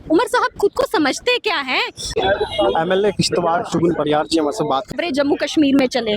उमर साहब खुद को समझते क्या हैं? एमएलए किश्तवाड़ शुगुन परियार जी हमारे से बात खबरें जम्मू कश्मीर में चले,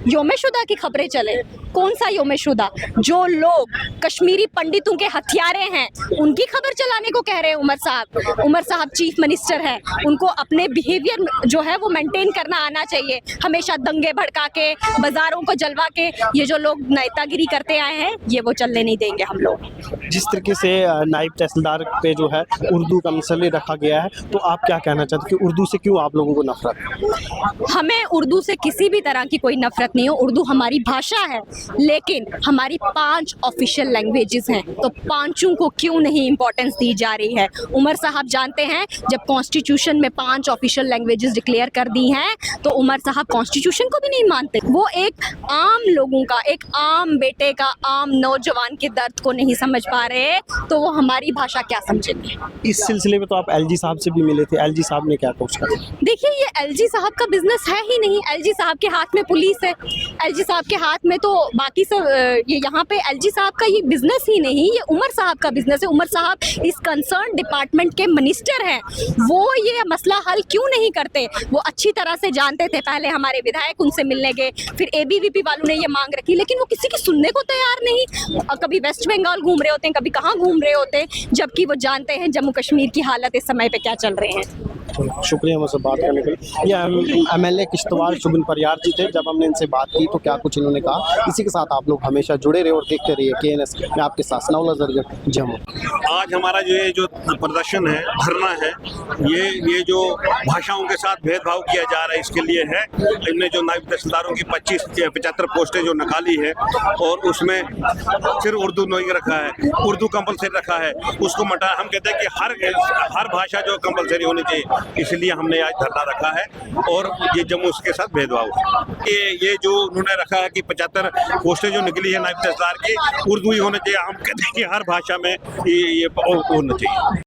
योम-ए-शुदा की खबरें चले। कौन सा योम-ए-शुदा? जो लोग कश्मीरी पंडितों के हथियारे हैं, उनकी खबर चलाने को कह रहे हैं उमर साहब। उमर साहब चीफ मिनिस्टर हैं, उनको अपने बिहेवियर जो है वो मेंटेन करना आना चाहिए। हमेशा दंगे भड़का के, बाजारों को जलवा के ये जो लोग नेतागिरी करते आए हैं, ये वो चलने नहीं देंगे हम लोग। जिस तरीके से नायब तहसीलदार पे जो है उर्दू का मसले रखा गया है, तो आप क्या कहना चाहते हैं कि उर्दू से क्यों आप लोगों को नफरत? हमें उर्दू से किसी भी तरह की कोई नफरत नहीं हो। उर्दू हमारी भाषा है, लेकिन हमारी 5 ऑफिशियल लैंग्वेजेस हैं, तो पांचों को क्यों नहीं इंपॉर्टेंस दी जा रही है? उमर साहब जानते हैं, जब कॉन्स्टिट्यूशन में 5 ऑफिशियल लैंग्वेजेस डिक्लेयर कर दी हैं, तो उमर साहब कॉन्स्टिट्यूशन को भी नहीं मानते। वो एक आम लोगों का, एक आम बेटे का, आम नौजवान के दर्द को नहीं समझ पा रहे, तो वो हमारी भाषा क्या समझेंगे? इस सिलसिले में तो आप एलजी साहब से भी मिले थे, एलजी साहब ने क्या कुछ कहा? देखिए, ये एलजी साहब का बिजनेस है ही नहीं। एलजी साहब के हाथ में पुलिस है, एलजी साहब के हाथ में तो बाकी सब, ये यहाँ पे एलजी साहब का ये बिजनेस ही नहीं, ये उमर साहब का बिजनेस है। उमर साहब इस कंसर्न डिपार्टमेंट के मिनिस्टर हैं, वो ये मसला हल क्यों नहीं करते? वो अच्छी तरह से जानते थे। पहले हमारे विधायक उनसे मिलने गए, फिर एबीवीपी वालों ने ये मांग रखी, लेकिन वो किसी की सुनने को तैयार नहीं। कभी वेस्ट बंगाल घूम रहे होते हैं, कभी कहाँ घूम रहे होते हैं, जबकि वो जानते हैं जम्मू कश्मीर की हालत इस समय पे क्या चल रहे हैं। शुक्रिया मुझसे बात करने के लिए। ये एमएलए किश्तवाड़ शुगुन परियार जी थे, जब हमने इनसे बात की तो क्या कुछ इन्होंने कहा। इसी के साथ आप लोग हमेशा जुड़े रहे और देखते रहिए केएनएस में आपके साथ सनाउल्लाह ज़रगर जम्मू। आज हमारा जो प्रदर्शन है, धरना है, ये जो भाषाओं के साथ भेदभाव किया जा रहा है, इसके लिए है। इनने जो नायब तहसीलदारों की 75 पोस्टें जो निकाली है और उसमें सिर्फ उर्दू नहीं रखा है, उर्दू कंपलसरी रखा है, उसको मटा। हम कहते हैं कि हर भाषा जो कंपलसरी होनी चाहिए, इसलिए हमने आज धरना रखा है। और ये जम्मू के साथ भेदभाव, ये जो उन्होंने रखा है कि 75 पोस्टें जो निकली है नायब तहसीलदार की, उर्दू ही होने चाहिए। हम कहते हैं कि हर भाषा में ये होना चाहिए।